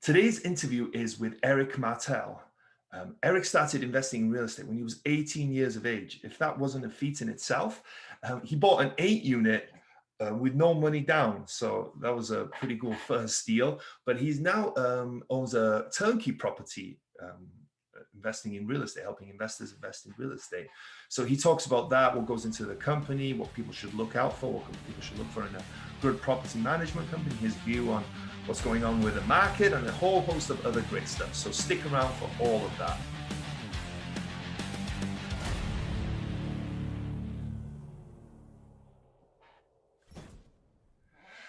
Today's interview is with Eric Martel. Eric started investing in real estate when he was 18 years of age. If that wasn't a feat in itself, he bought an 8 unit with no money down. So that was a pretty cool first deal. But he's now owns a turnkey property, investing in real estate, helping investors invest in real estate. So he talks about that, what goes into the company, what people should look out for, what people should look for in a good property management company, his view on what's going on with the market, and a whole host of other great stuff. So stick around for all of that.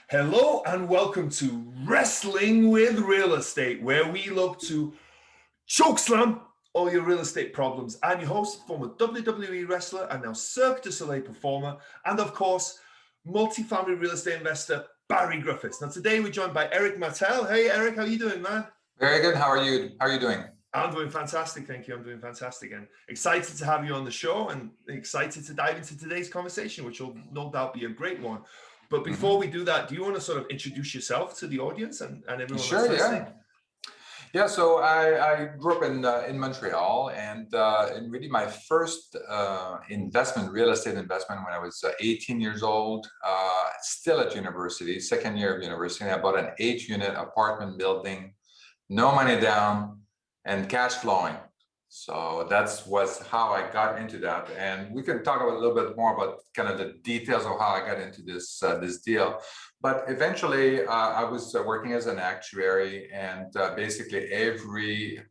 Hello and welcome to Wrestling with Real Estate, where we look to chokeslam all your real estate problems. I'm your host, former WWE wrestler and now Cirque du Soleil performer, and of course, multifamily real estate investor Barri Griffiths. Now today we're joined by Eric Martel. Hey Eric, how you doing, man? Very good. How are you? How are you doing? I'm doing fantastic, thank you. I'm doing fantastic and excited to have you on the show and excited to dive into today's conversation, which will no doubt be a great one. But before we do that, do you want to sort of introduce yourself to the audience and everyone Sure, that's listening? Yeah, so I grew up in Montreal, and really my first real estate investment when I was 18 years old, still at university, second year of university. I bought an 8-unit apartment building, no money down, and cash flowing. So was how I got into that, and we can talk a little bit more about kind of the details of how I got into this deal. But eventually, I was working as an actuary, and basically every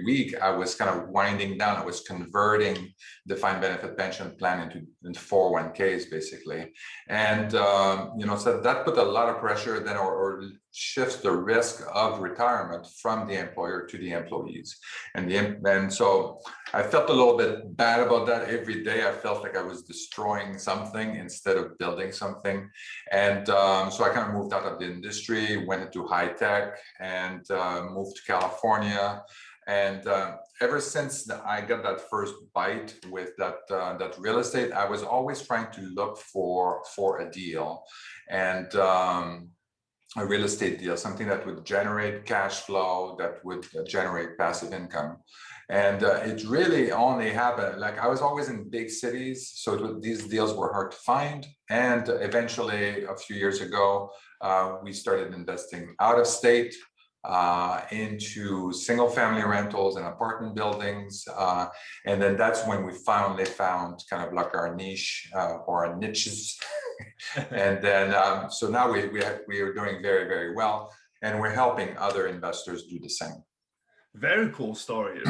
week I was kind of winding down. I was converting defined benefit pension plan into 401ks basically, and so that put a lot of pressure then, or shifts the risk of retirement from the employer to the employees, and so I felt a little bit bad about that. Every day I felt like I was destroying something instead of building something, and so I kind of moved out of the industry, went into high tech, and moved to California. And ever since I got that first bite with that real estate, I was always trying to look for a deal, and a real estate deal, something that would generate cash flow, that would generate passive income. And it really only happened, like I was always in big cities, so these deals were hard to find. And eventually, a few years ago, we started investing out of state, into single family rentals and apartment buildings. And then that's when we finally found kind of like our niche, or our niches. And then, so now we are doing very, very well, and we're helping other investors do the same. Very cool story.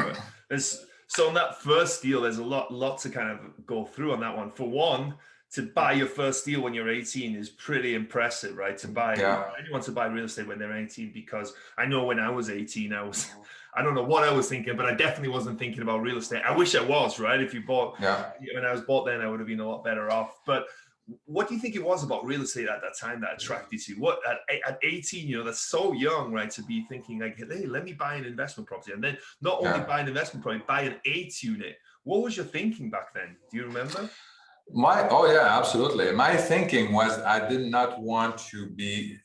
So on that first deal, there's a lot to kind of go through on that one. For one, to buy your first deal when you're 18 is pretty impressive, right? Anyone to buy real estate when they're 18, because I know when I was 18, I don't know what I was thinking, but I definitely wasn't thinking about real estate. I wish I was, right? If you bought, when I was bought then, I would have been a lot better off. But what do you think it was about real estate at that time that attracted you? What at 18, that's so young, right? To be thinking like, hey, let me buy an investment property, and then not only buy an investment property, buy an 8-unit. What was your thinking back then? Do you remember? Absolutely. My thinking was I did not want to be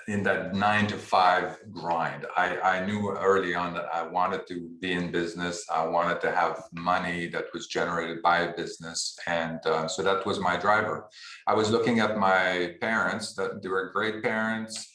in that 9-to-5 grind. I knew early on that I wanted to be in business. I wanted to have money that was generated by a business. And so that was my driver. I was looking at my parents, that they were great parents,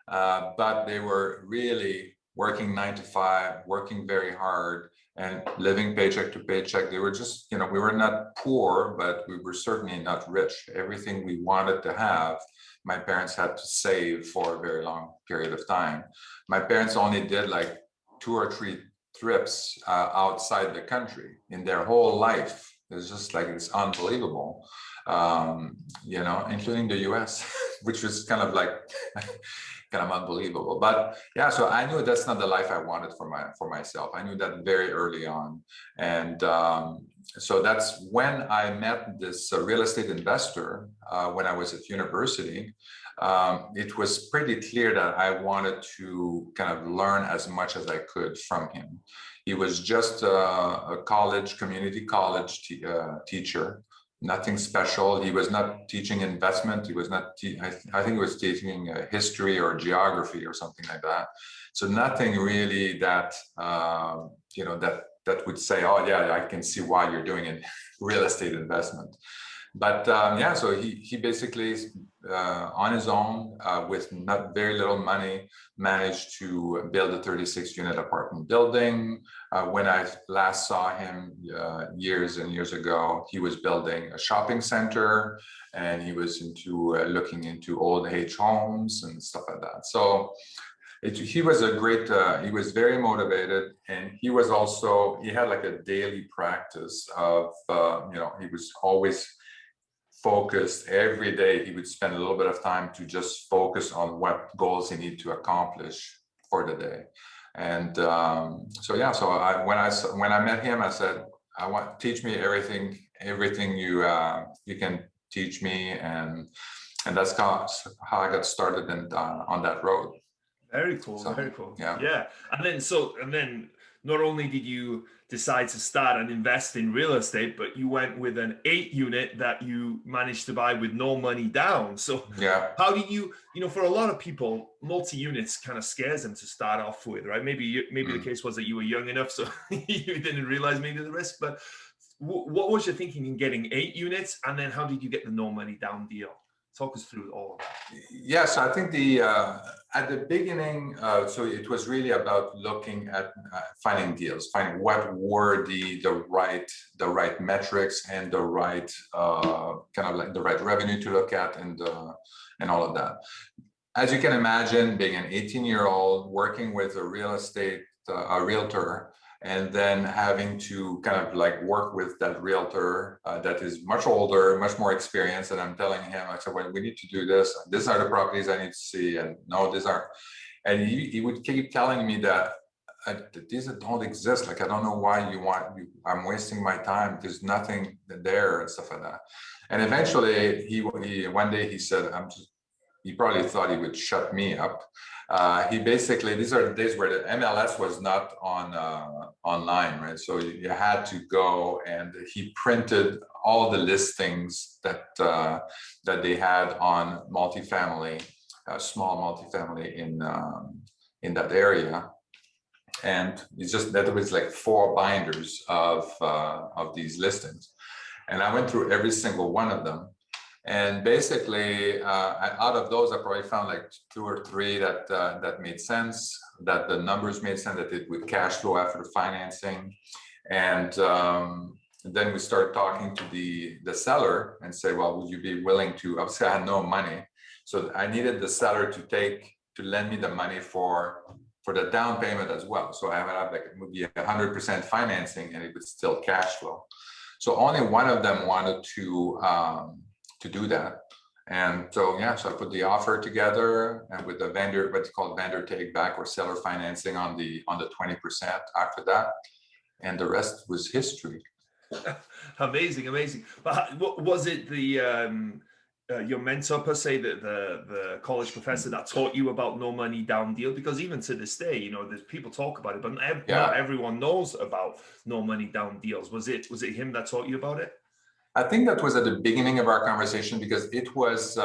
but they were really working 9-to-5, working very hard, and living paycheck to paycheck. They were just, we were not poor, but we were certainly not rich. Everything we wanted to have, my parents had to save for a very long period of time. My parents only did like 2 or 3 trips outside the country in their whole life. It's just like, it's unbelievable, including the US, which was kind of like, kind of unbelievable. But yeah, so I knew that's not the life I wanted for myself. I knew that very early on. And so that's when I met this real estate investor when I was at university. It was pretty clear that I wanted to kind of learn as much as I could from him. He was just a community college teacher nothing special. He was not teaching investment. He was not, I think he was teaching history or geography or something like that. So nothing really that, that would say, oh yeah, I can see why you're doing a real estate investment. But yeah, so he basically on his own with not very little money managed to build a 36-unit apartment building. When I last saw him years and years ago, he was building a shopping center, and he was into looking into old age homes and stuff like that. So he was a great, he was very motivated, and he was also, he had like a daily practice of, he was always focused. Every day he would spend a little bit of time to just focus on what goals he needed to accomplish for the day. And so yeah, so when I met him, I said, teach me everything you can teach me, and that's how I got started on that road. Very cool. So, very cool. Yeah. And then not only did you decide to start and invest in real estate, but you went with an 8-unit that you managed to buy with no money down. So yeah, how did you, for a lot of people, multi-units kind of scares them to start off with, right? Maybe the case was that you were young enough, so you didn't realize maybe the risk, but what was your thinking in getting 8 units? And then how did you get the no money down deal? Talk us through all of that. Yes, I think at the beginning, so it was really about looking at finding deals, finding what were the right metrics and the right kind of like the right revenue to look at, and all of that. As you can imagine, being an 18-year-old working with a realtor, and then having to kind of like work with that realtor that is much older, much more experienced. And I'm telling him, I said, well, we need to do this. These are the properties I need to see. And no, these aren't. And he would keep telling me that these don't exist. Like, I don't know why I'm wasting my time. There's nothing there and stuff like that. And eventually he one day he said, he probably thought he would shut me up. He basically, these are the days where the MLS was not online, right? So you had to go, and he printed all the listings that they had on multifamily, small multifamily in that area. And it's just that there was like 4 binders of these listings. And I went through every single one of them. And basically, out of those, I probably found like 2 or 3 that made sense, that the numbers made sense, that it would cash flow after the financing. And then we started talking to the seller and say, well, would you be willing to, obviously I had no money. So I needed the seller to lend me the money for the down payment as well. So I have like, it would be 100% financing, and it would still cash flow. So only one of them wanted to do that. And so, yeah, so I put the offer together, and with the vendor, what's called vendor take back or seller financing on the 20% after that. And the rest was history. Amazing. But what was it, your mentor per se, the college professor that taught you about no money down deal? Because even to this day, there's people talk about it, but not everyone knows about no money down deals. Was it him that taught you about it? I think that was at the beginning of our conversation, because it was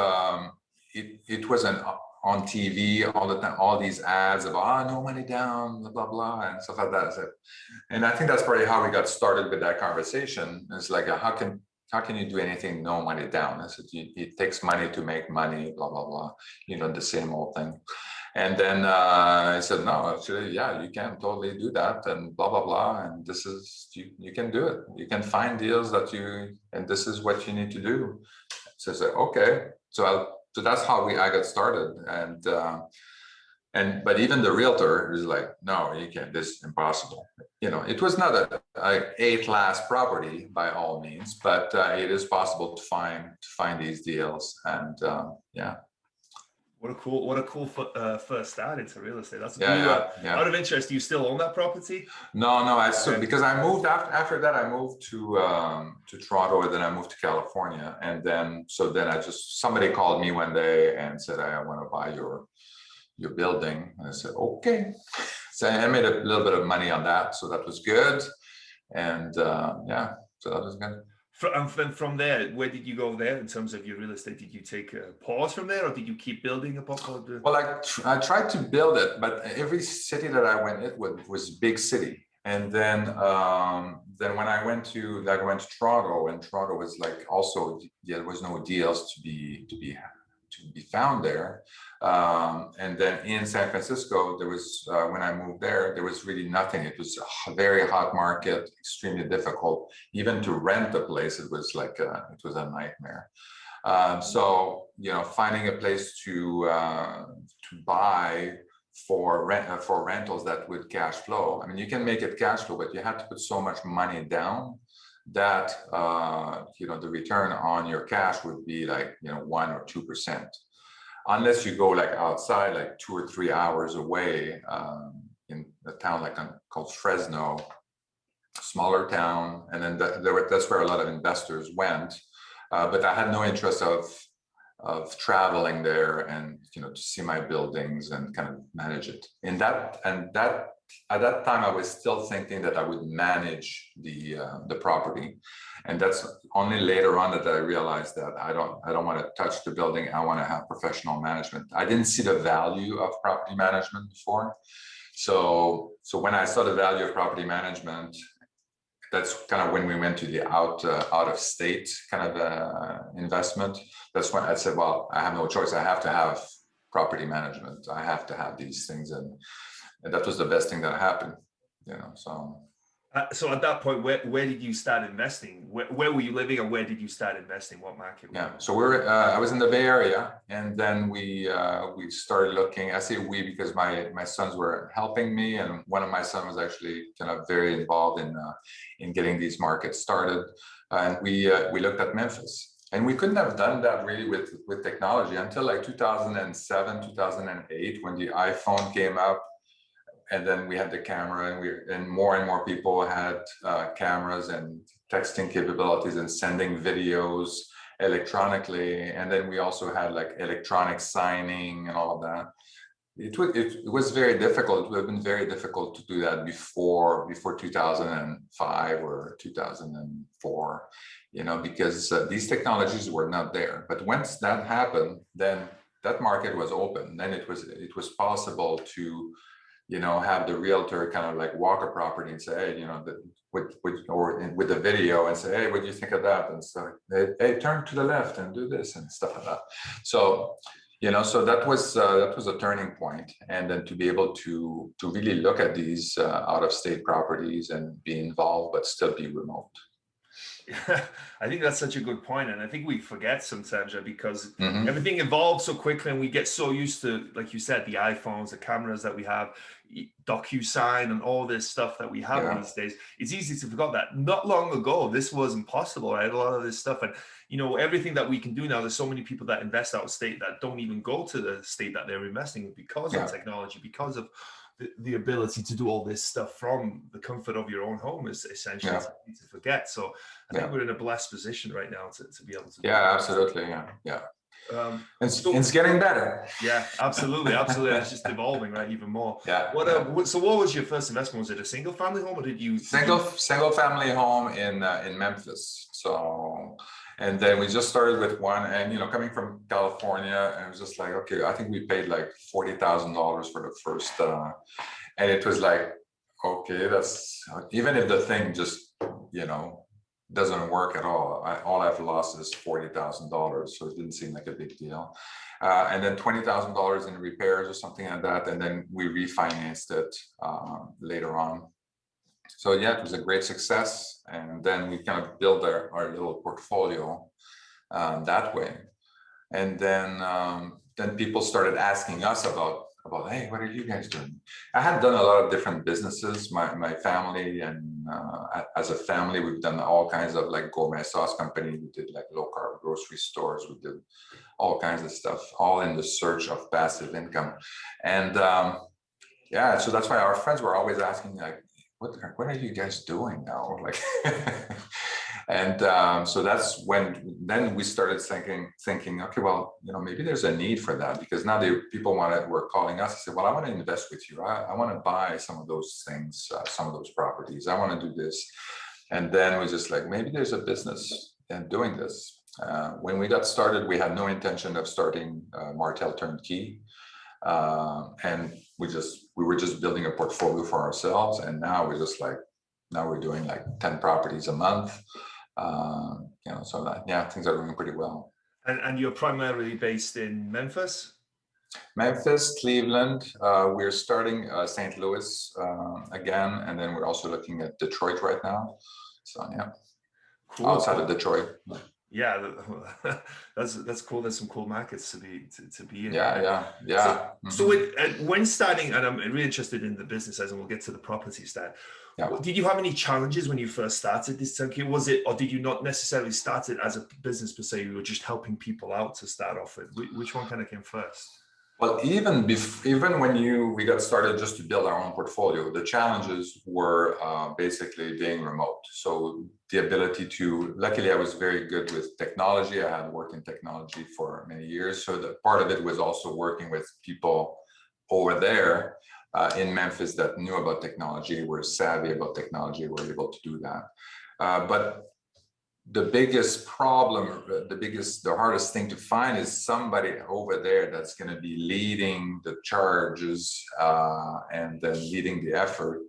it was on TV all the time, all these ads of no money down, blah blah blah, and stuff like that. And I think that's probably how we got started with that conversation. It's like, how can you do anything no money down? I said, it takes money to make money, blah blah blah. The same old thing. And then I said, no, actually, yeah, you can totally do that, and blah, blah, blah. And this is, you can do it. You can find deals and this is what you need to do. So I said, okay. So that's how I got started. But even the realtor was like, no, you can't, this is impossible. It was not a A-class property by all means, but it is possible to find these deals. And yeah. What a cool first start into real estate. That's yeah. Out of interest, do you still own that property? No, because I moved after that. I moved to Toronto, and then I moved to California, and then somebody called me one day and said, I want to buy your building. And I said, okay. So I made a little bit of money on that, so that was good, and so that was good. And then from there, where did you go there in terms of your real estate? Did you take a pause from there, or did you keep building a portfolio? Well, I tried to build it, but every city that I went it was big city. And then when I went to Toronto, and Toronto was like also there was no deals to be found there. And then in San Francisco, there was when I moved there was really nothing. It was a very hot market, extremely difficult. Even to rent a place, it was like it was a nightmare. So finding a place to buy for rentals that would cash flow. I mean, you can make it cash flow, but you have to put so much money down that the return on your cash would be like 1 or 2%, unless you go like outside, like 2 or 3 hours away, in a town called Fresno, smaller town, and then that's where a lot of investors went. But I had no interest of traveling there and to see my buildings and kind of manage it. At that time, I was still thinking that I would manage the property, and that's only later on that I realized that I don't want to touch the building. I want to have professional management. I didn't see the value of property management before, so when I saw the value of property management, that's kind of when we went to the out of state kind of investment. That's when I said, well, I have no choice. I have to have property management. I have to have these things, and that was the best thing that happened. So at that point, where did you start investing? Where were you living, or where did you start investing? What market? So I was in the Bay Area, and then we started looking. I say we because my sons were helping me, and one of my sons was actually kind of very involved in getting these markets started. And we looked at Memphis. And we couldn't have done that really with technology until like 2007, 2008, when the iPhone came up. And then we had the camera, and more people had cameras and texting capabilities and sending videos electronically. And then we also had like electronic signing and all of that. It was very difficult. It would have been very difficult to do that before 2005 or 2004, because these technologies were not there. But once that happened, then that market was open. Then it was possible to have the realtor kind of like walk a property and say, hey, with the video, and say, hey, what do you think of that? And so, hey, turn to the left and do this and stuff like that. So, so that was a turning point. And then to be able to really look at these out of state properties and be involved, but still be remote. I think that's such a good point, and I think we forget sometimes because everything evolves so quickly, and we get so used to, like you said, the iPhones, the cameras that we have, DocuSign, and all this stuff that we have these days. It's easy to forget that. Not long ago, this wasn't possible, right? A lot of this stuff, and everything that we can do now. There's so many people that invest out of state that don't even go to the state that they're investing in because of technology, because of the ability to do all this stuff from the comfort of your own home is essentially to forget. So I think we're in a blessed position right now to be able to do that. Absolutely. It's getting better. Yeah, absolutely. It's just evolving, right? Even more. So what was your first investment? Was it a single family home, or did you single family home in Memphis? So, and then we just started with one, and coming from California, and it was just like, okay, I think we paid like $40,000 for the first, and it was like, okay, that's, even if the thing just doesn't work at all, all I've lost is $40,000, so it didn't seem like a big deal. And then $20,000 in repairs or something like that, and then we refinanced it later on. So it was a great success, and then we kind of built our little portfolio that way. And then people started asking us about, hey, what are you guys doing? I had done a lot of different businesses. My family, and as a family, we've done all kinds of like gourmet sauce company. We did like low carb grocery stores. We did all kinds of stuff, all in the search of passive income. And so that's why our friends were always asking, like, what are you guys doing now? Like, and so that's when then we started thinking, okay, well, maybe there's a need for that, because now people were calling us and said, well, I want to invest with you. I want to buy some of those things, some of those properties. I want to do this. And then we just like, maybe there's a business in doing this. When we got started, we had no intention of starting Martel Turnkey. And we were just building a portfolio for ourselves. And now we're doing like 10 properties a month. So that, things are going pretty well. And you're primarily based in Memphis? Memphis, Cleveland. We're starting St. Louis again, and then we're also looking at Detroit right now. So cool. Outside of Detroit. Yeah, that's cool. There's some cool markets to be in. Yeah. So when starting, and I'm really interested in the business side, and we'll get to the property side. Yeah. Did you have any challenges when you first started this turnkey? Was it, or did you not necessarily start it as a business per se? You were just helping people out to start off with. Which one kind of came first? Well, even when we got started just to build our own portfolio, the challenges were basically being remote. So the ability luckily I was very good with technology. I had worked in technology for many years. So the part of it was also working with people over there in Memphis that knew about technology, were savvy about technology, were able to do that. But the biggest problem, the hardest thing to find is somebody over there that's going to be leading the charges and then leading the effort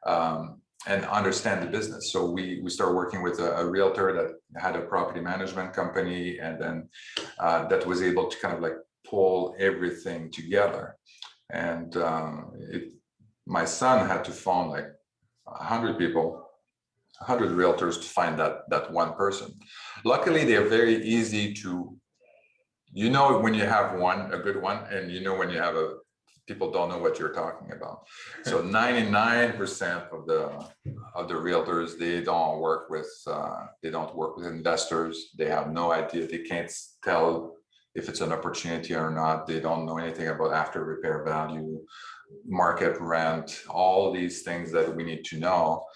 and understand the business. So we started working with a realtor that had a property management company, and then that was able to kind of like pull everything together. And my son had to phone like 100 people, 100 realtors to find that one person. Luckily, they're very easy to, when you have a good one, and when you have people don't know what you're talking about. So 99% of the realtors, they don't work with investors. They have no idea. They can't tell if it's an opportunity or not. They don't know anything about after repair value, market rent, all these things that we need to know.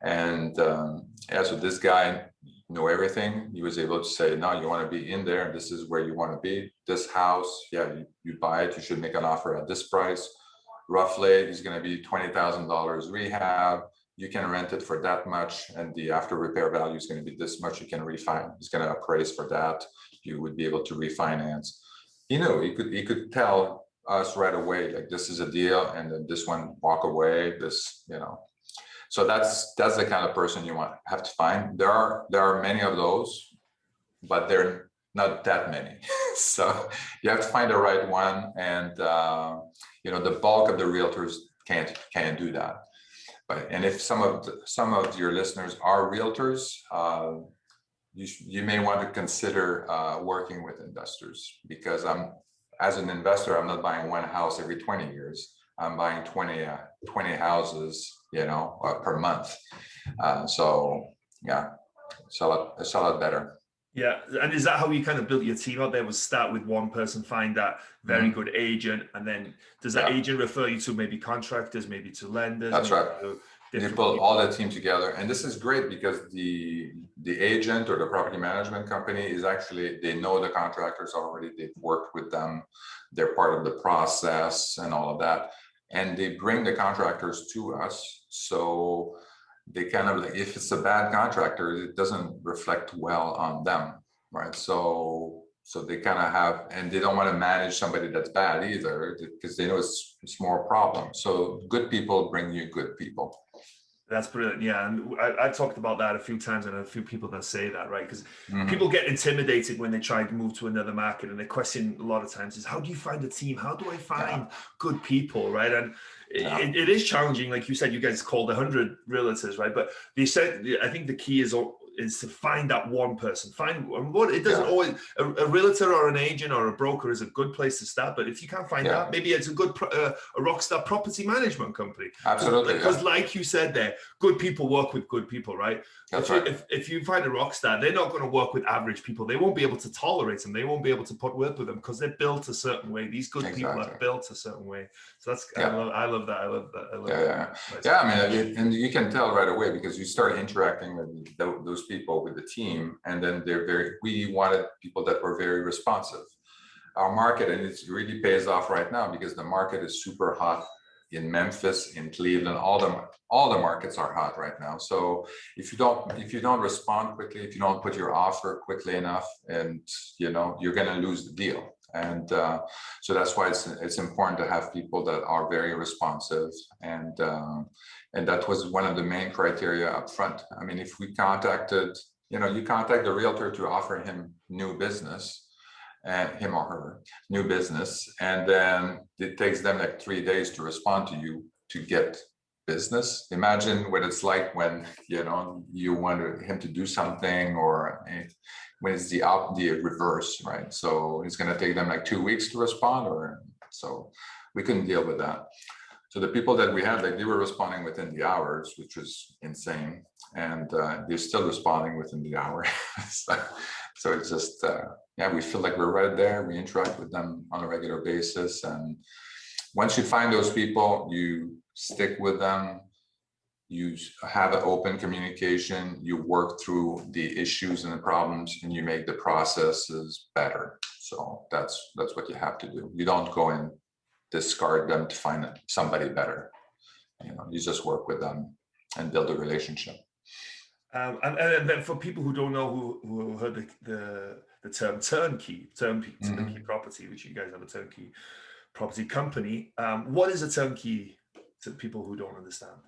And so this guy knew everything. He was able to say, no, you want to be in there. This is where you want to be. This house, you buy it. You should make an offer at this price. Roughly, it's going to be $20,000 rehab. You can rent it for that much. And the after repair value is going to be this much. You can refinance. It's going to appraise for that. You would be able to refinance. He could tell us right away, like, this is a deal. And then this one, walk away, So that's the kind of person you have to find. There are many of those, but they're not that many. So you have to find the right one, and the bulk of the realtors can't do that. And if some of your listeners are realtors, you may want to consider working with investors, because as an investor, I'm not buying one house every 20 years. I'm buying 20 houses, per month. It's a lot better. Yeah, and is that how you kind of built your team out there? Was start with one person, find that very good agent, and then does that agent refer you to maybe contractors, maybe to lenders? That's right. You pull all the team together, and this is great because the agent or the property management company is actually, they know the contractors already. They've worked with them. They're part of the process and all of that. And they bring the contractors to us. So they kind of, like, if it's a bad contractor, it doesn't reflect well on them, right? So they kind of have, and they don't want to manage somebody that's bad either, because they know it's more problem. So good people bring you good people. That's brilliant. Yeah. And I talked about that a few times, and a few people that say that, right? Because people get intimidated when they try to move to another market, and the question a lot of times is, how do you find a team? How do I find good people, right? And it is challenging. Like you said, you guys called 100 realtors, right? But they said, I think the key is to find that one person. Find what it doesn't always, a realtor or an agent or a broker is a good place to start. But if you can't find that, maybe it's a good a rockstar property management company. Absolutely. Because like you said there, good people work with good people, right? That's right. If you find a rockstar, they're not going to work with average people. They won't be able to tolerate them. They won't be able to put work with them because they're built a certain way. These good people are built a certain way. So that's I love that. I love that. Yeah. I mean, and you can tell right away because you start interacting with those people, with the team, and then we wanted people that were very responsive. Our market, and it really pays off right now because the market is super hot in Memphis, in Cleveland, all the markets are hot right now. So if you don't respond quickly, if you don't put your offer quickly enough, and you're going to lose the deal. And so that's why it's important to have people that are very responsive, and that was one of the main criteria up front. I mean, if we contacted, you contact the realtor to offer him new business, and him or her new business, and then it takes them like 3 days to respond to you to get business. Imagine what it's like when you want him to do something, or when it's the reverse, right? So it's going to take them like 2 weeks to respond, or so we couldn't deal with that. So the people that we had, like, they were responding within the hours, which was insane, and they're still responding within the hour. So it's just we feel like we're right there. We interact with them on a regular basis, and once you find those people, you stick with them. You have an open communication. You work through the issues and the problems, and you make the processes better. So that's what you have to do. You don't go and discard them to find somebody better. You just work with them and build a relationship. And then for people who don't know, who heard the term turnkey property, which you guys have a turnkey property company. What is a turnkey to people who don't understand?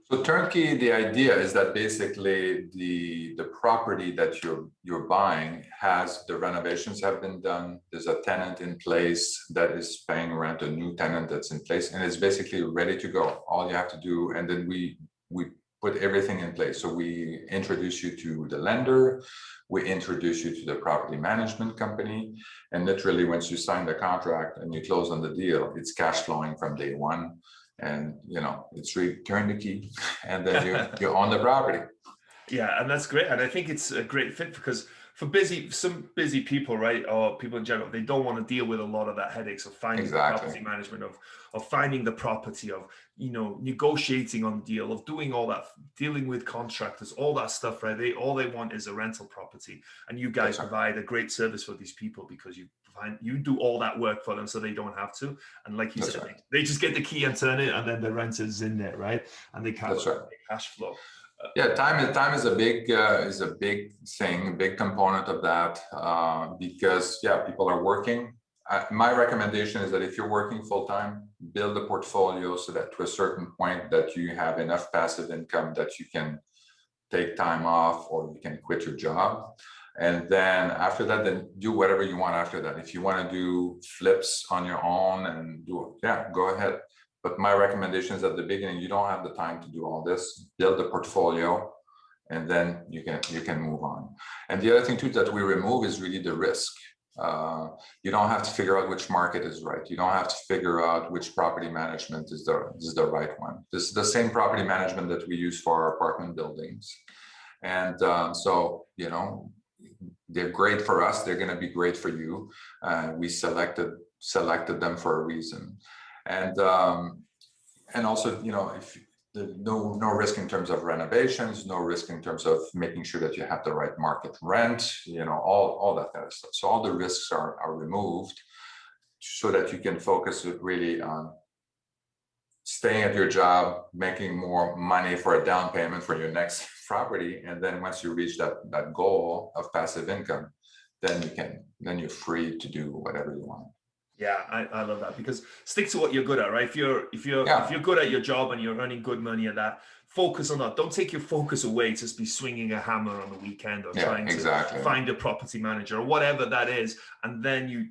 So turnkey, the idea is that basically the property that you're buying has the renovations have been done. There's a tenant in place that is paying rent, a new tenant that's in place, and it's basically ready to go. All you have to do, and then we put everything in place. So we introduce you to the lender, we introduce you to the property management company, and literally once you sign the contract and you close on the deal, it's cash flowing from day one. And it's return the key, and then you're on the property. Yeah, and that's great. And I think it's a great fit, because for some busy people, right, or people in general, they don't want to deal with a lot of that headaches of finding the property management, of finding the property, of negotiating on the deal, of doing all that, dealing with contractors, all that stuff, right? All they want is a rental property, and you guys provide a great service for these people, because you do all that work for them, so they don't have to. And like you said, they just get the key and turn it, and then the renter's in there, right? And they can't cash flow. Time is a big thing, a big component of that, because people are working. My recommendation is that if you're working full time, build a portfolio so that to a certain point that you have enough passive income that you can take time off, or you can quit your job. And then after that, then do whatever you want after that. If you want to do flips on your own and go ahead. But my recommendation is at the beginning, you don't have the time to do all this. Build a portfolio, and then you can move on. And the other thing too that we remove is really the risk. You don't have to figure out which market is right. You don't have to figure out which property management is the right one. This is the same property management that we use for our apartment buildings. And so they're great for us. They're going to be great for you. We selected them for a reason. And also, if no risk in terms of renovations, no risk in terms of making sure that you have the right market rent, all that kind of stuff. So all the risks are removed, so that you can focus really on staying at your job, making more money for a down payment for your next property. And then once you reach that goal of passive income, then you're free to do whatever you want. Yeah, I love that, because stick to what you're good at, right? If you're good at your job and you're earning good money at that, focus on that. Don't take your focus away to be swinging a hammer on the weekend, or trying to find a property manager or whatever that is, and then you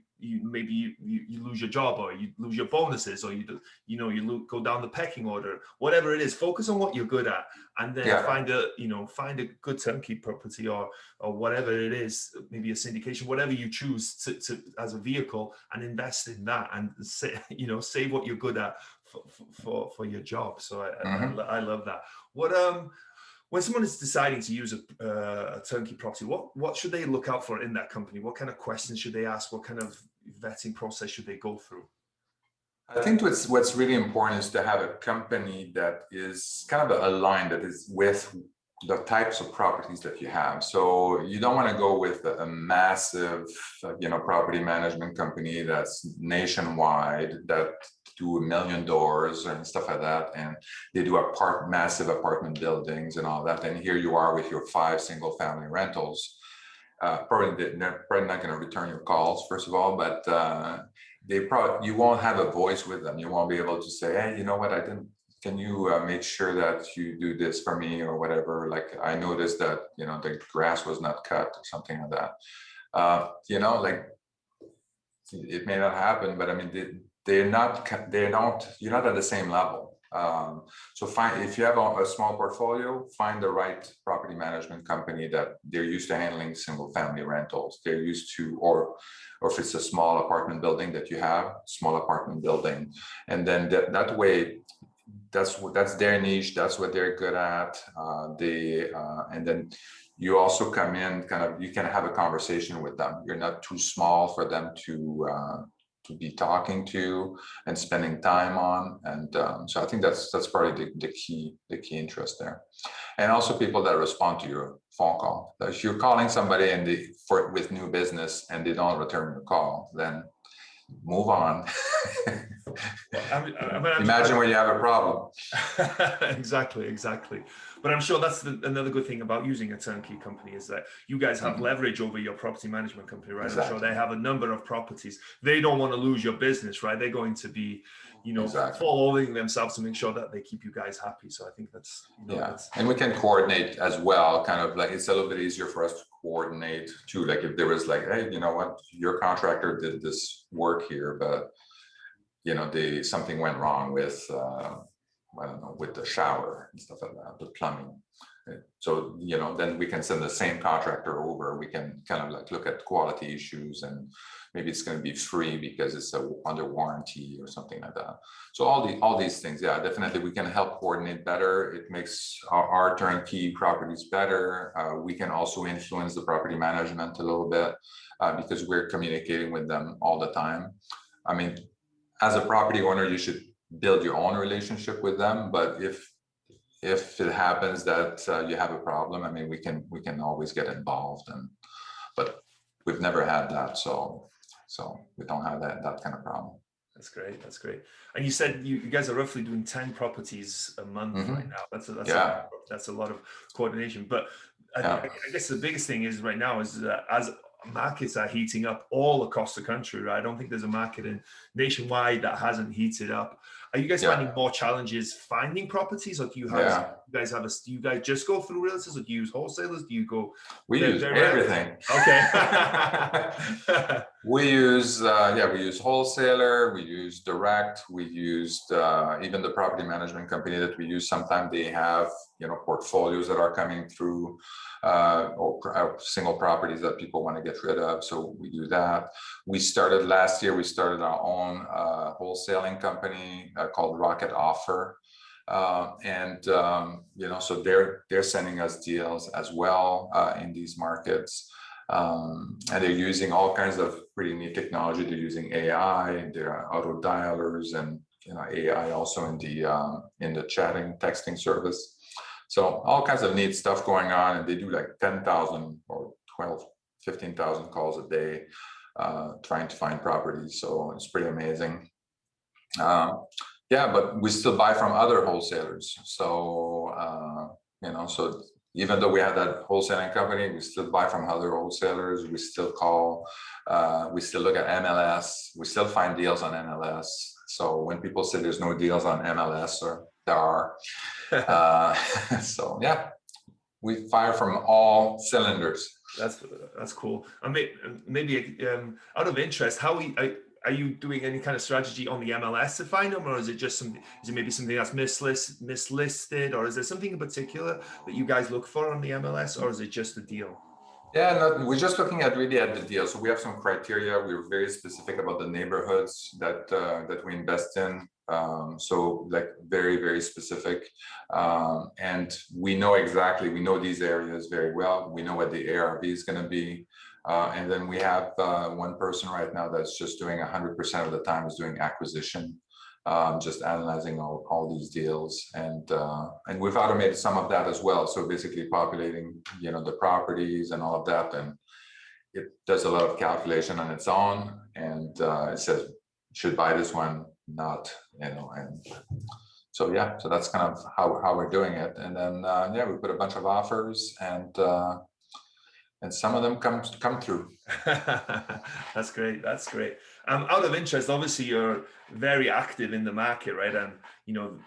lose your job, or you lose your bonuses, or you go down the pecking order, whatever it is. Focus on what you're good at, and then find a good turnkey property, or whatever it is, maybe a syndication, whatever you choose to as a vehicle, and invest in that, and save what you're good at for your job. So I love that. When someone is deciding to use a turnkey property, what should they look out for in that company? What kind of questions should they ask? What kind of vetting process should they go through? I think what's really important is to have a company that is kind of aligned, that is with the types of properties that you have. So you don't want to go with a massive, property management company that's nationwide, that do 1 million doors and stuff like that, and they do massive apartment buildings and all that. And here you are with your 5 single-family rentals. They're probably not going to return your calls, first of all, but you won't have a voice with them. You won't be able to say, hey, you know what, can you make sure that you do this for me or whatever? Like, I noticed that, the grass was not cut or something like that. Like, it may not happen, but I mean, you're not at the same level. So if you have a small portfolio, find the right property management company that they're used to handling single family rentals. They're used to, or if it's a small apartment building that you have, small apartment building, and then that way, that's their niche. That's what they're good at. And then you also come in, you can have a conversation with them. You're not too small for them to be talking to and spending time on. And so I think that's probably the key interest there. And also people that respond to your phone call. If you're calling somebody with new business and they don't return your call, then move on. Imagine when you have a problem. Exactly. But I'm sure that's another good thing about using a turnkey company is that you guys have leverage over your property management company, right? Exactly. I'm sure they have a number of properties. They don't want to lose your business, right? They're going to be, following themselves to make sure that they keep you guys happy. So I think that's, and we can coordinate as well. It's a little bit easier for us to coordinate too. Like if there was like, hey, you know what, your contractor did this work here, but something went wrong with, with the shower and stuff like that, the plumbing. So, then we can send the same contractor over. We can look at quality issues, and maybe it's going to be free because it's under warranty or something like that. So all these things, definitely we can help coordinate better. It makes our turnkey properties better. We can also influence the property management a little bit because we're communicating with them all the time. I mean, as a property owner, you should build your own relationship with them. But if it happens that you have a problem, I mean, we can always get involved. But we've never had that, so we don't have that kind of problem. That's great. And you said you guys are roughly doing 10 properties a month right now. That's a lot of coordination. But I guess the biggest thing is right now is that as markets are heating up all across the country, right? I don't think there's a market nationwide that hasn't heated up. Are you guys finding more challenges finding properties, or do you guys just go through realtors, or do you use wholesalers? We use everything. Okay. We use wholesaler, we use direct, we used even the property management company that we use. Sometimes they have portfolios that are coming through or single properties that people want to get rid of, so we do that. Last year we started our own wholesaling company called Rocket Offer, so they're sending us deals as well in these markets. And they're using all kinds of pretty neat technology. They're using AI, there are auto dialers, and AI also in the chatting, texting service. So all kinds of neat stuff going on, and they do like 10,000 or 15,000 calls a day trying to find properties. So it's pretty amazing. But we still buy from other wholesalers. So so even though we have that wholesaling company, we still buy from other wholesalers. We still call, we still look at MLS. We still find deals on MLS. So when people say there's no deals on MLS, or there are, we fire from all cylinders. That's cool. Maybe out of interest, are you doing any kind of strategy on the MLS to find them, or is it maybe something that's mislisted, or is there something in particular that you guys look for on the MLS, or is it just the deal? We're just looking at the deal. So we have some criteria. We're very specific about the neighborhoods that we invest in. So like very, very specific. And we know these areas very well. We know what the ARV is going to be. And then we have one person right now that's just doing 100% of the time is doing acquisition. just analyzing all these deals, and we've automated some of that as well. So basically populating, the properties and all of that, and it does a lot of calculation on its own, and it says should buy this one, not, and so yeah, so that's kind of how we're doing it. And then we put a bunch of offers, and some of them come through. That's great. That's great. Out of interest, obviously you're very active in the market, right? And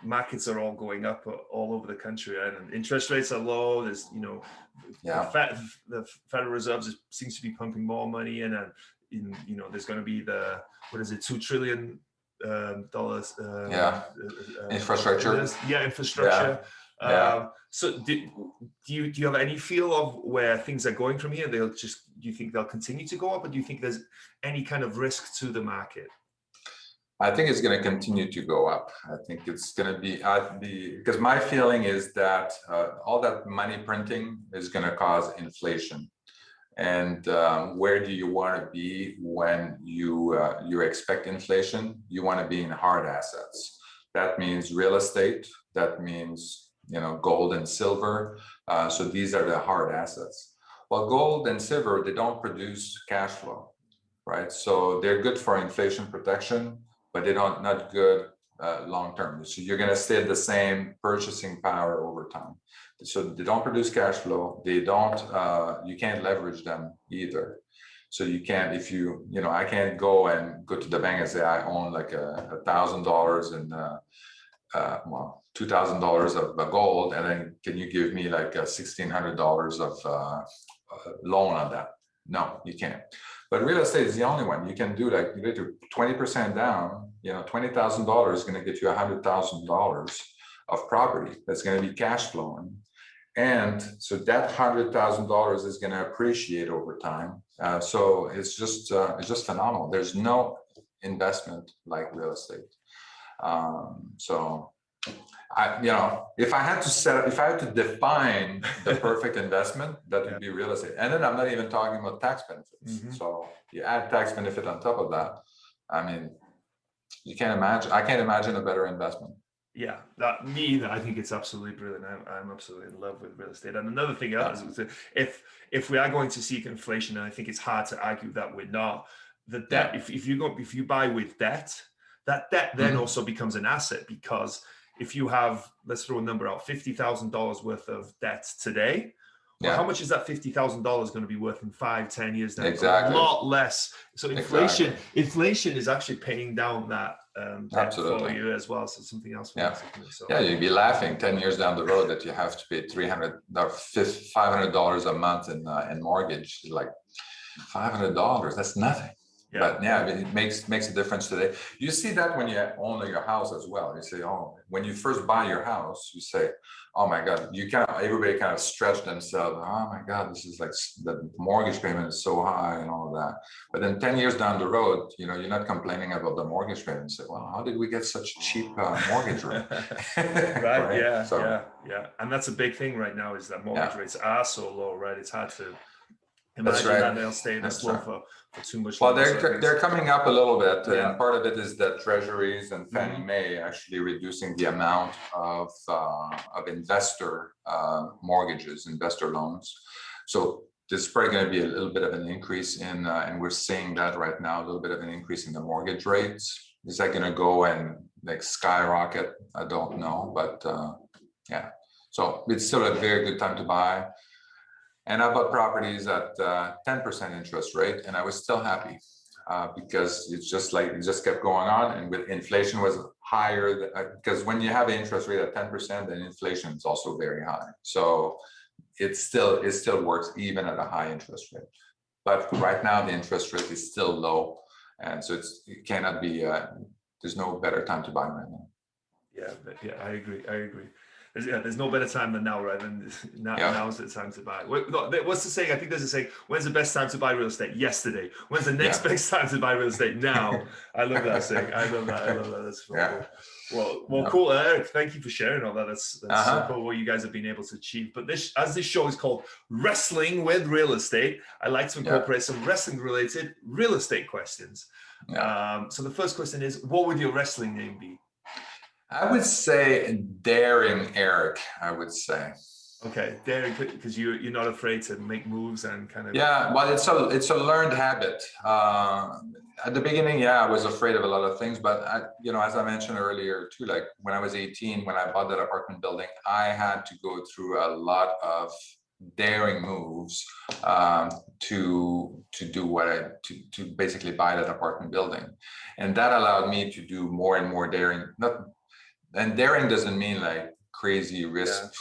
markets are all going up all over the country, right? And interest rates are low. There's the Federal Reserve seems to be pumping more money in, and there's going to be the $2 trillion infrastructure. Infrastructure. Yeah. So do you have any feel of where things are going from here? Do you think they'll continue to go up, or do you think there's any kind of risk to the market? I think it's going to continue to go up. I think it's going to be because my feeling is that all that money printing is going to cause inflation. And where do you want to be when you expect inflation? You want to be in hard assets. That means real estate. That means gold and silver. So these are the hard assets. Well, gold and silver, they don't produce cash flow, right? So they're good for inflation protection, but they not good long term. So you're going to stay at the same purchasing power over time. So they don't produce cash flow. They don't. You can't leverage them either. So you can't, if I can't go to the bank and say I own like $1,000 and $2,000 of gold, and then can you give me like $1,600 of loan on that? No, you can't. But real estate is the only one you can do. Like you get to 20% down. $20,000 is going to get you $100,000 of property that's going to be cash flowing, and so that $100,000 is going to appreciate over time. So it's just phenomenal. There's no investment like real estate. So if I had to define the perfect investment, that would be real estate. And then I'm not even talking about tax benefits. Mm-hmm. So you add tax benefit on top of that. I mean, I can't imagine a better investment. Yeah, me either. I think it's absolutely brilliant. I'm absolutely in love with real estate. And another thing else is if we are going to see inflation, and I think it's hard to argue that we're not, the debt, if you buy with debt, that debt then also becomes an asset, because if you have, let's throw a number out, $50,000 worth of debt today, well, how much is that $50,000 going to be worth in 5-10 years down? Exactly. A lot less. So inflation is actually paying down that debt for you as well. So something else. You'd be laughing 10 years down the road that you have to pay $500 a month in mortgage. Like $500, that's nothing. Yeah. But it makes a difference today. You see that when you own your house as well. You say, when you first buy your house, you say, oh my God, everybody kind of stretch themselves. Oh my God, this is like the mortgage payment is so high and all of that. But then 10 years down the road, you're not complaining about the mortgage payment. You say, well, how did we get such cheap mortgage rate? Right. Right? Yeah. And that's a big thing right now, is that mortgage rates are so low, right? It's hard to imagine that they'll stay this low for too much. Well, they're coming up a little bit, and part of it is that Treasuries and Fannie Mae actually reducing the amount of investor mortgages, investor loans. So there's probably going to be a little bit of an increase in, and we're seeing that right now, a little bit of an increase in the mortgage rates. Is that going to go and like skyrocket? I don't know, but so it's still a very good time to buy. And I bought properties at 10% interest rate, and I was still happy because it just kept going on. And with inflation was higher, because when you have an interest rate at 10%, then inflation is also very high. So it still works even at a high interest rate. But right now the interest rate is still low, and so it cannot be. There's no better time to buy right now. Yeah, I agree. There's no better time than now, right? And now's the time to buy. What's the saying? I think there's a saying, when's the best time to buy real estate? Yesterday. When's the next best time to buy real estate? Now. I love that saying. I love that. That's cool. Well, cool. Eric, thank you for sharing all that. That's so cool what you guys have been able to achieve. But this show is called Wrestling with Real Estate, I like to incorporate some wrestling-related real estate questions. So the first question is, what would your wrestling name be? I would say daring, Eric. I would say. Okay, daring, because you're not afraid to make moves and kind of. Yeah, well, it's a learned habit. At the beginning, yeah, I was afraid of a lot of things, but as I mentioned earlier too, like when I was 18, when I bought that apartment building, I had to go through a lot of daring moves to do what to basically buy that apartment building, and that allowed me to do more and more daring. And daring doesn't mean like crazy risk,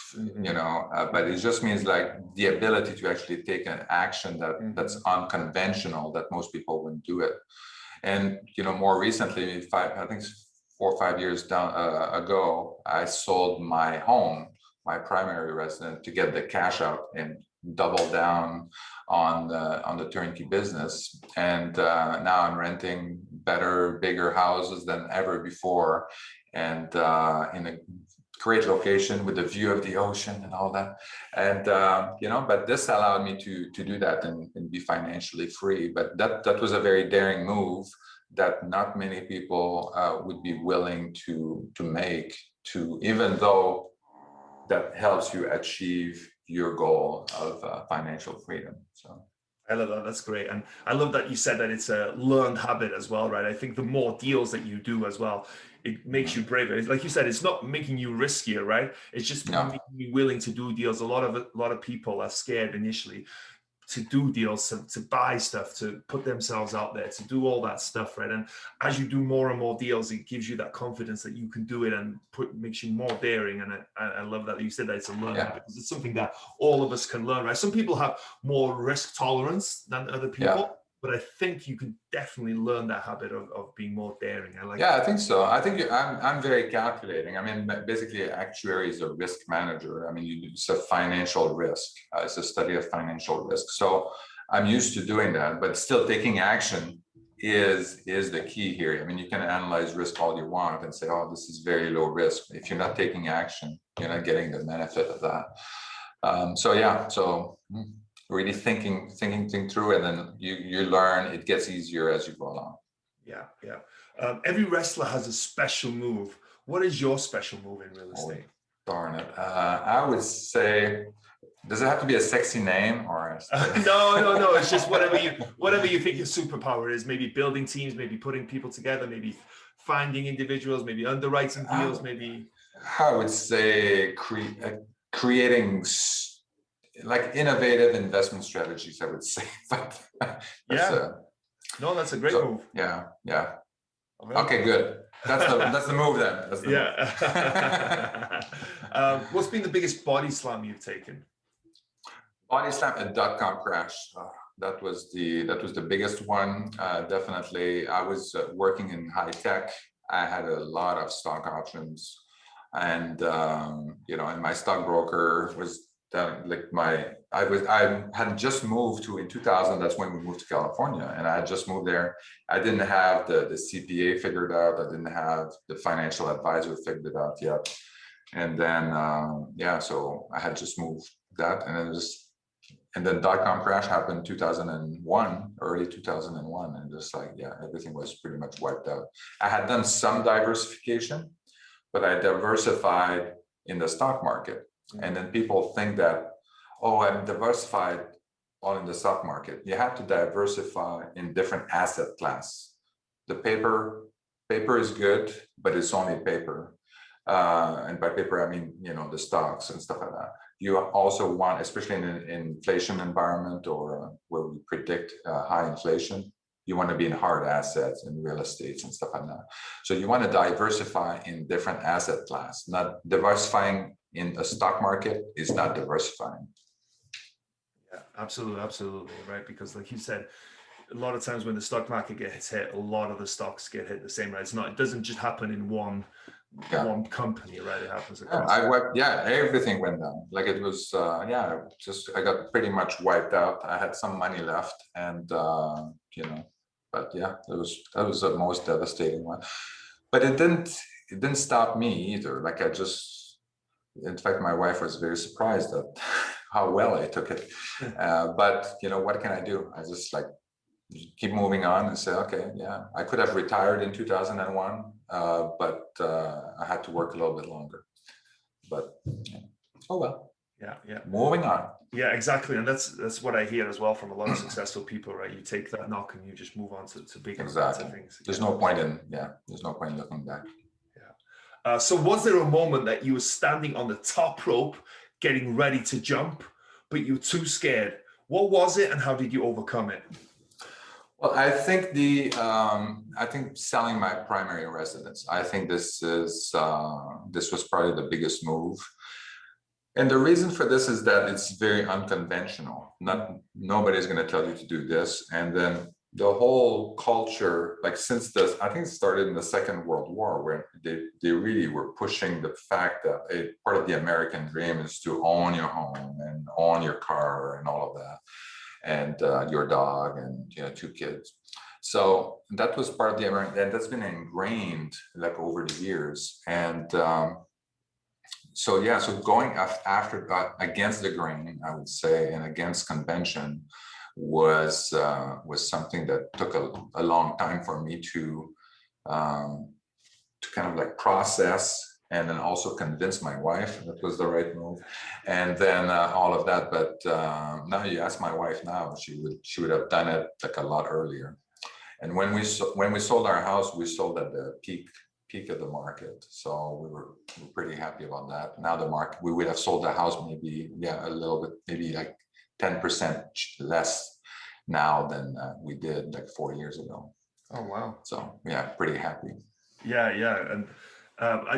but it just means like the ability to actually take an action that's unconventional, that most people wouldn't do it. And more recently, I think 4 or 5 years ago, I sold my home, my primary residence, to get the cash out and double down on the turnkey business. And now I'm renting better, bigger houses than ever before, and in a great location with a view of the ocean and all that. And but this allowed me to do that and be financially free. But that was a very daring move that not many people would be willing to make, even though that helps you achieve your goal of financial freedom. So I love that. That's great. And I love that you said that it's a learned habit as well, right? I think the more deals that you do as well, it makes you braver. Like you said, it's not making you riskier, right? It's just making you willing to do deals. A lot of people are scared initially to do deals, to buy stuff, to put themselves out there, to do all that stuff, right? And as you do more and more deals, it gives you that confidence that you can do it, and makes you more daring. And I love that you said that it's a learning habit, because it's something that all of us can learn, right? Some people have more risk tolerance than other people, but I think you can definitely learn that habit of being more daring. I think so. I think I'm very calculating. I mean, basically, actuary is a risk manager. I mean, it's a financial risk. It's a study of financial risk. So I'm used to doing that, but still taking action is the key here. I mean, you can analyze risk all you want and say, oh, this is very low risk. If you're not taking action, you're not getting the benefit of that. So really thinking through, and then you learn. It gets easier as you go along. Every wrestler has a special move. What is your special move in real estate? Oh, darn it. I would say, does it have to be a sexy name, or? No. It's just whatever you think your superpower is. Maybe building teams, maybe putting people together, maybe finding individuals, maybe underwriting deals, maybe. I would say creating like innovative investment strategies, I would say. But that's a great move. Yeah. Okay, good. That's the move then. What's been the biggest body slam you've taken? Body slam, a .com crash. That was the biggest one. Definitely. I was working in high tech. I had a lot of stock options, and and my stockbroker was I had just moved in 2000. That's when we moved to California, and I had just moved there. I didn't have the CPA figured out. I didn't have the financial advisor figured out yet. And then so I had just moved that, and then .com crash happened 2001, early 2001, and just everything was pretty much wiped out. I had done some diversification, but I diversified in the stock market. And then people think that, oh, I'm diversified all in the stock market. You have to diversify in different asset class. The paper is good, but it's only paper. And by paper, I mean, the stocks and stuff like that. You also want, especially in an inflation environment or where we predict high inflation, you want to be in hard assets and real estate and stuff like that. So you want to diversify in different asset class. Not diversifying in a stock market is not diversifying. Yeah, absolutely, right? Because like you said, a lot of times when the stock market gets hit, a lot of the stocks get hit the same, right? It doesn't just happen in one company, right? It happens across. Everything went down. Like it was, I got pretty much wiped out. I had some money left, and but that was the most devastating one. But it didn't stop me either. Like in fact, my wife was very surprised at how well I took it. But what can I do? I just keep moving on and say, okay, yeah, I could have retired in 2001, but I had to work a little bit longer. But yeah. Oh well. Yeah. Moving on. Yeah, exactly. And that's what I hear as well from a lot of successful people, right? You take that knock and you just move on to bigger and better things. There's no point in looking back. Yeah. So was there a moment that you were standing on the top rope, getting ready to jump, but you were too scared? What was it and how did you overcome it? Well, I think selling my primary residence. I think this was probably the biggest move. And the reason for this is that it's very unconventional. Nobody's going to tell you to do this. And then the whole culture, like I think it started in the Second World War, where they really were pushing the fact that part of the American dream is to own your home and own your car and all of that, and your dog and 2 kids. So that was part of the American, and that's been ingrained like over the years. And so going after against the grain, I would say, and against convention was something that took a long time for me to kind of like process, and then also convince my wife that was the right move, and then all of that. But now you ask my wife now, she would have done it like a lot earlier. And when we sold our house, we sold at the peak of the market, so we were pretty happy about that. Now the market, we would have sold the house maybe a little bit, maybe like 10% less now than we did like 4 years ago. Oh wow! So yeah, pretty happy. Yeah. And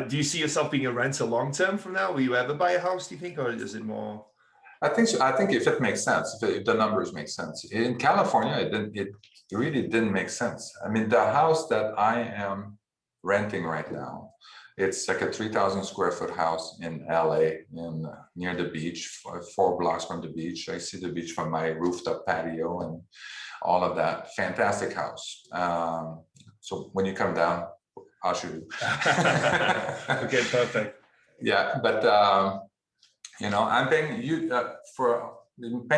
do you see yourself being a renter long term from now? Will you ever buy a house, do you think, or is it more? I think so. I think if it makes sense, if the numbers make sense. In California, it really didn't make sense. I mean, the house that I am renting right now, it's like a 3,000 square foot house in LA, near the beach, 4 blocks from the beach. I see the beach from my rooftop patio and all of that. Fantastic house. So when you come down, I'll show you. Okay, perfect. Yeah, but I'm paying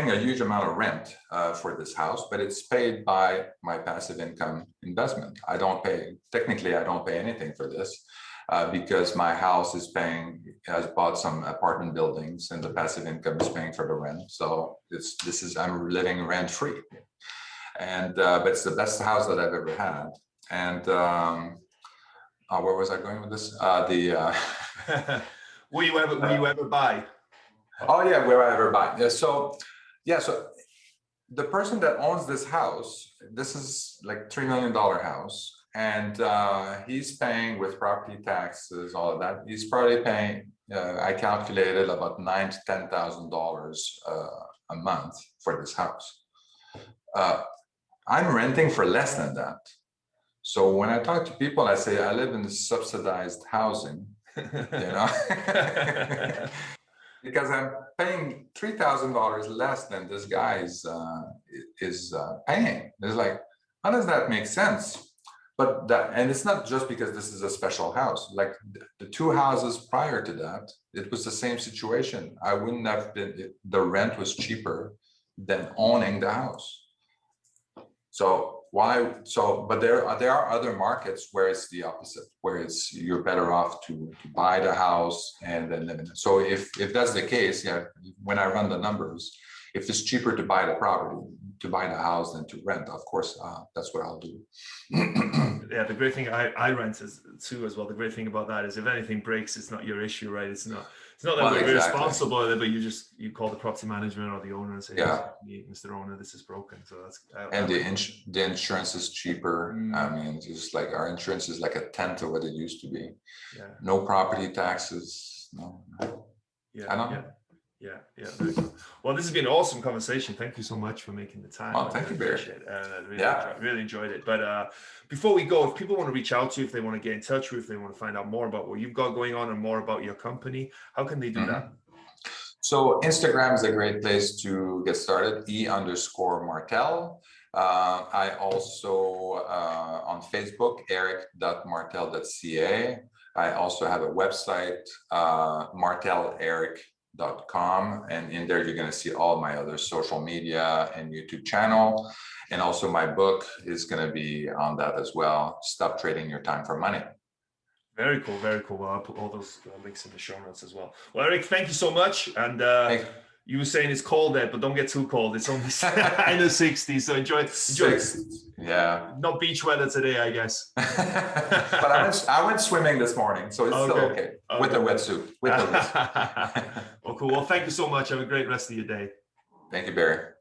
a huge amount of rent for this house, but it's paid by my passive income investment. I don't pay anything for this because my house has bought some apartment buildings, and the passive income is paying for the rent. So I'm living rent free, and but it's the best house that I've ever had. And where was I going with this? Will you ever buy? Oh yeah, will I ever buy? So the person that owns this house, this is like $3 million house, and he's paying with property taxes, all of that. He's probably paying. I calculated about $9,000 to $10,000 a month for this house. I'm renting for less than that. So when I talk to people, I say I live in subsidized housing, because I'm paying $3,000 less than this guy is paying. It's like, how does that make sense? And it's not just because this is a special house. Like the 2 houses prior to that, it was the same situation. I wouldn't have been. The rent was cheaper than owning the house. So why? But there are other markets where it's the opposite, where you're better off to buy the house and then live in it. So if that's the case, yeah, when I run the numbers, if it's cheaper to buy the property, to buy the house than to rent, of course, that's what I'll do. Yeah, the great thing I rent too as well. The great thing about that is if anything breaks, it's not your issue, right? It's not that we're responsible, but you call the property management or the owner and say, yeah, Mr. Owner, this is broken. So that's the insurance is cheaper. I mean, just like our insurance is like a tenth of what it used to be. Yeah. No property taxes. No. Yeah. I don't know. Yeah. Very cool. Well, this has been an awesome conversation. Thank you so much for making the time. Oh, thank you, Barry. Really enjoyed it. But before we go, if people want to reach out to you, if they want to get in touch with you, if they want to find out more about what you've got going on and more about your company, how can they do that? So Instagram is a great place to get started, E_Martel. I also, on Facebook, eric.martel.ca. I also have a website, marteleric.com. and in there you're going to see all my other social media and YouTube channel, and also my book is going to be on that as well. Stop Trading Your Time for Money. Very cool, very cool. Well, I'll put all those links in the show notes as well. Well, Eric, thank you so much. And you were saying it's cold there, but don't get too cold. It's only in the 60s, so enjoy. Yeah. Not beach weather today, I guess. But I went swimming this morning, so it's still okay. With the wetsuit. Well, cool. Well, thank you so much. Have a great rest of your day. Thank you, Barry.